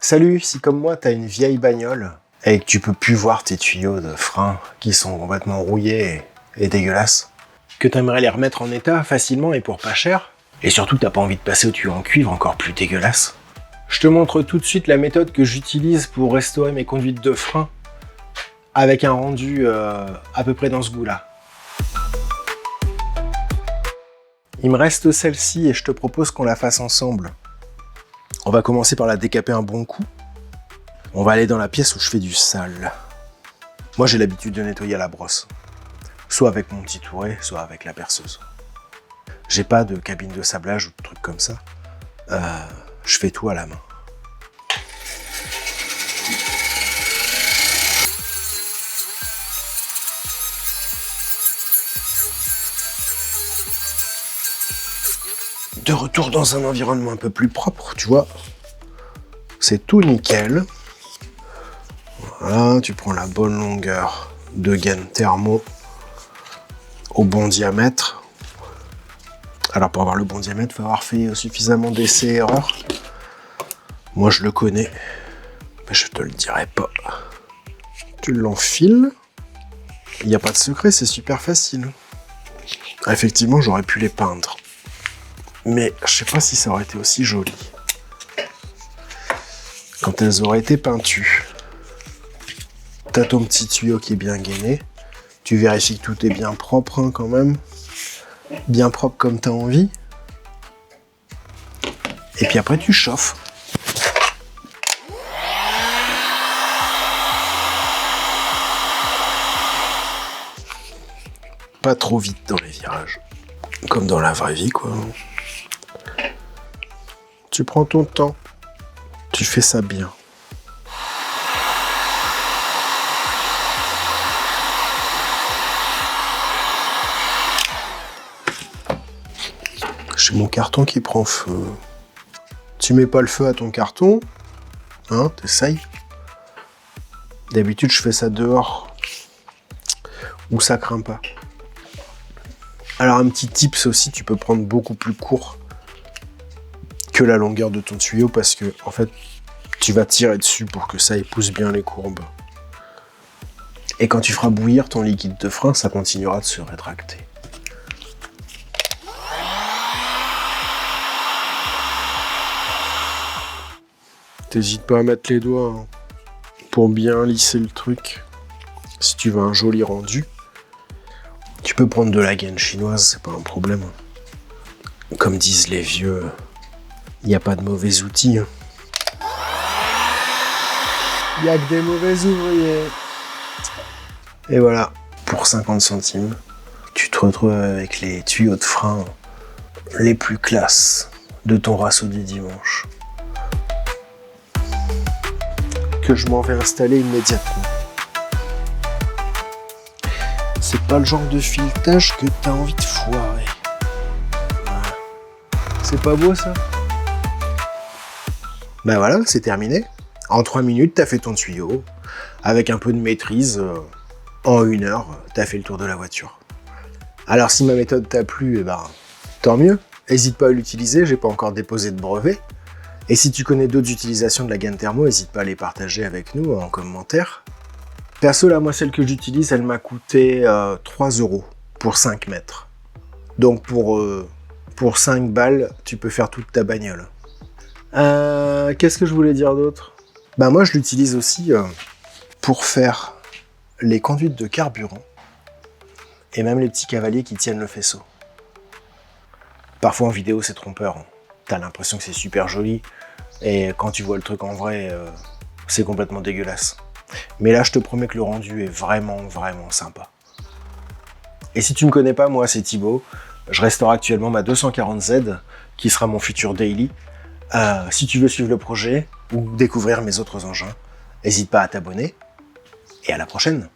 Salut, si comme moi t'as une vieille bagnole et que tu peux plus voir tes tuyaux de frein qui sont complètement rouillés et dégueulasses, que t'aimerais les remettre en état facilement et pour pas cher, et surtout t'as pas envie de passer aux tuyaux en cuivre encore plus dégueulasses, je te montre tout de suite la méthode que j'utilise pour restaurer mes conduites de frein avec un rendu à peu près dans ce goût-là. Il me reste celle-ci et je te propose qu'on la fasse ensemble. On va commencer par la décaper un bon coup. On va aller dans la pièce où je fais du sale. Moi, j'ai l'habitude de nettoyer à la brosse. Soit avec mon petit touret, soit avec la perceuse. J'ai pas de cabine de sablage ou de trucs comme ça. Je fais tout à la main. De retour dans un environnement un peu plus propre, tu vois. C'est tout nickel. Voilà, tu prends la bonne longueur de gaine thermo au bon diamètre. Alors pour avoir le bon diamètre, il faut avoir fait suffisamment d'essais-erreurs. Moi je le connais, mais je te le dirai pas. Tu l'enfiles. Il n'y a pas de secret, c'est super facile. Effectivement, j'aurais pu les peindre. Mais je sais pas si ça aurait été aussi joli. Quand elles auraient été peintues. T'as ton petit tuyau qui est bien gainé. Tu vérifies que tout est bien propre hein, quand même. Bien propre comme t'as envie. Et puis après tu chauffes. Pas trop vite dans les virages. Comme dans la vraie vie quoi. Tu prends ton temps, tu fais ça bien. J'ai mon carton qui prend feu. Tu mets pas le feu à ton carton, hein, t'essayes. D'habitude, je fais ça dehors, où ça craint pas. Alors un petit tips aussi, tu peux prendre beaucoup plus court que la longueur de ton tuyau parce que en fait tu vas tirer dessus pour que ça épouse bien les courbes. Et quand tu feras bouillir ton liquide de frein, ça continuera de se rétracter. T'hésites pas à mettre les doigts hein, pour bien lisser le truc. Si tu veux un joli rendu, tu peux prendre de la gaine chinoise, c'est pas un problème. Comme disent les vieux, il n'y a pas de mauvais outils. Il n'y a que des mauvais ouvriers. Et voilà, pour 50 centimes, tu te retrouves avec les tuyaux de frein les plus classes de ton rasso du dimanche. Que je m'en vais installer immédiatement. C'est pas le genre de filetage que t'as envie de foirer. C'est pas beau ça ? Ben voilà, c'est terminé. En 3 minutes, t'as fait ton tuyau. Avec un peu de maîtrise, en 1 heure, t'as fait le tour de la voiture. Alors si ma méthode t'a plu, eh ben, tant mieux. N'hésite pas à l'utiliser, j'ai pas encore déposé de brevet. Et si tu connais d'autres utilisations de la gaine thermo, n'hésite pas à les partager avec nous en commentaire. Perso, là, moi, celle que j'utilise, elle m'a coûté 3 € pour 5 mètres. Donc pour 5 balles, tu peux faire toute ta bagnole. Qu'est-ce que je voulais dire d'autre ? Ben moi je l'utilise aussi pour faire les conduites de carburant et même les petits cavaliers qui tiennent le faisceau. Parfois en vidéo c'est trompeur, hein. T'as l'impression que c'est super joli et quand tu vois le truc en vrai c'est complètement dégueulasse. Mais là je te promets que le rendu est vraiment sympa. Et si tu me connais pas, moi c'est Thibaut, je restaure actuellement ma 240Z qui sera mon futur daily. Si tu veux suivre le projet ou découvrir mes autres engins, n'hésite pas à t'abonner et à la prochaine.